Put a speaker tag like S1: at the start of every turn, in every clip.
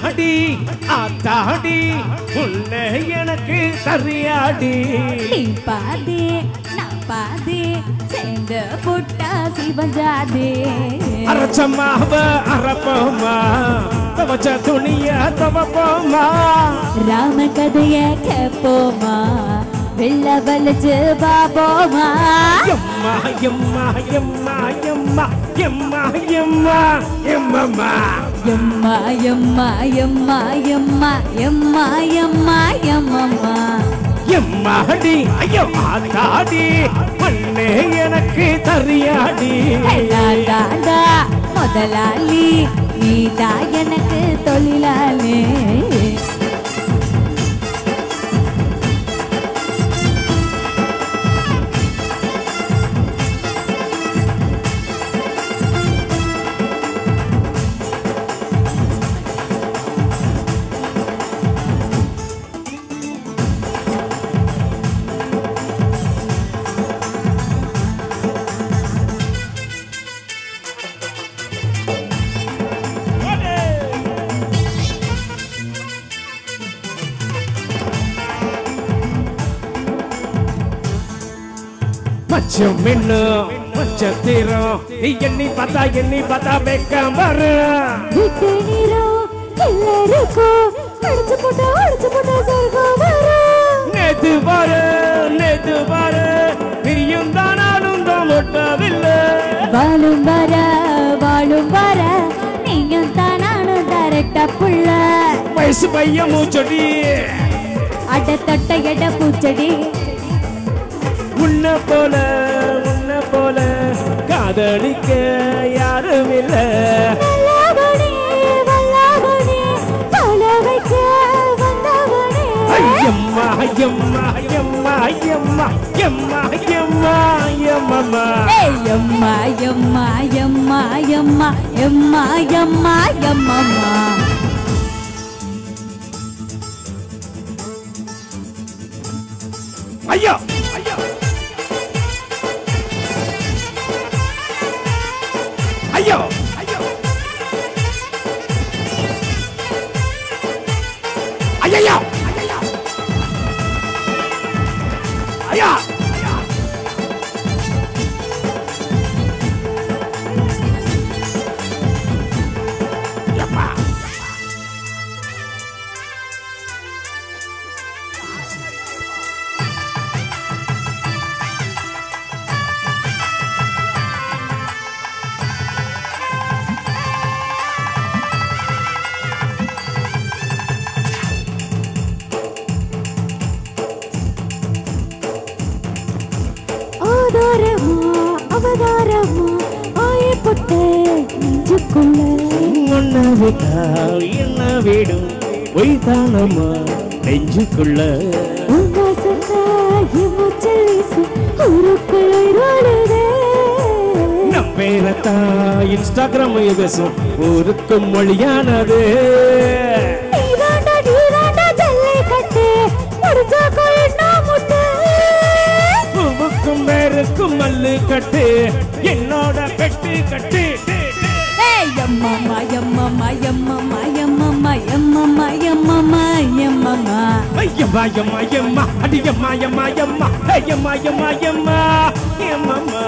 S1: எம்மாடி ஆத்தாடி உன்னை எனக்கு சரியாடி
S2: நீ பாதி நான் பாதி சேர்ந்து புட்டா சிவஞ்சாதே
S1: அரைச்சம்மாவ அரைப்போமா துவச்ச துணிய துவப்போமா
S2: ராம கதைய கேப்போமா வெள்ள வலிச்சு பாபோமா
S1: எம்மா எம்மா எம்மா எம்மா எம்மா எம்மா எம்மம்மா
S2: எம்மா எம்மா எம்மா எம்மா எம்மா எம்மா எம்மம்மா
S1: எம்மாடி ஐயோ ஆத்தாடி மண்ணே எனக்கு தரியாடி
S2: தாண்டா முதலாளி நீதா எனக்கு தொழிலாளி
S1: மச்சம் மின்னும் மச்சத்திரம் நீ எண்ணி பார்த்தா வெக்கம் வரும்
S2: விட்டு நீரோ எல்லாருக்கும் அடிச்சு போட்டா சொர்க்கம் வரும்
S1: நேத்து பாரு பிரியும் தானாலும் தான் முட்டவில்லை
S2: வாழும் வர நீயும் தானானும் டைரக்டா புள்ள
S1: வயசு பையன் மூச்சொடி
S2: அட தொட்ட எட பூச்செடி
S1: உன்ன போல காதலிக்க யாரும் இல்ல ஐயம்மா ஐயம்மா ஐயம்மா ஐயம்மா எம்மா எம்மா எம்மம்மா
S2: எம்மா எம்மா எம்மா எம்மா எம்மா எம்மா எம்மம்மா
S1: ஐயோ ஐயோ ஐயோ ஐயோ ஐயோ ஐயா
S2: அவதாரமா ஆயப்பட்ட நெஞ்சுக்குள்ள
S1: உன்னை விட்டால் என்ன வீடும் பொய்தானம்மா நெஞ்சுக்குள்ள
S2: உங்க சத்தாயி முச்சலிசு ஊருக்குள்ளே
S1: நம்பேரத்தான் இன்ஸ்டாகிராம் பேசும் ஊருக்கும் மொழியானது பூவுக்கும் வேருக்கும் மல்லு கட்டு என்னோட பெட்டு கட்டு
S2: எம்மம்மா எம்மம்மா எம்மம்மா எம்மம்மா எம்மம்மா எம்மம்மா எம்மம்மா
S1: ஐயம்மா எம்மா எம்மா அடியம்மா எம்மா எம்மா ஐயம்மா எம்மா எம்மா எம்மம்மா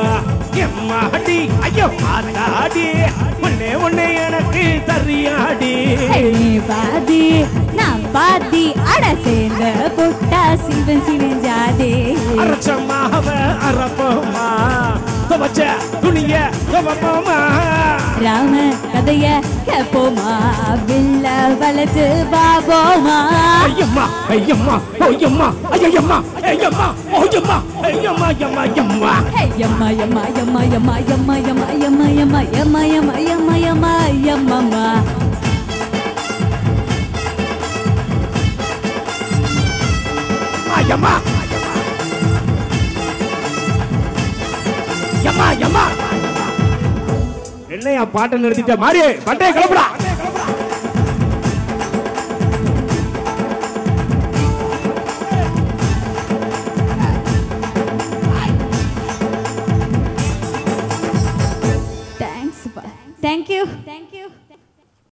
S1: எம்மா அடி ஐயோ ஆத்தாடி ஒன்னே எனக்கு தரியாடி
S2: நீ பாதி நான் பாதி அட சேர்ந்த புட்டா சிவஞ்சாதே
S1: அரச்சம்மாவ அரப்போமா துவச்ச துணிய துவப்போமா
S2: ராம கதைய கேப்போமா வில்ல வளைச்சு பாபோமா
S1: ஐயம்மா ஐயம்மா ஓயம்மா ஐயம்மா ஐயம்மா ஓயம்மா ஐயம்மா எம்மா எம்மா
S2: எம்மா எம்மா எம்மா எம்மா எம்மா எம்மா எம்மா எம்மா எம்மா எம்மா எம்மா எம்மா எம்மம்மா
S1: ஐயம்மா எம்மா எம்மா என்னையா பாட்டை நிறுத்திட்ட மாறி பட்டே கிளம்புடா
S2: Thank you.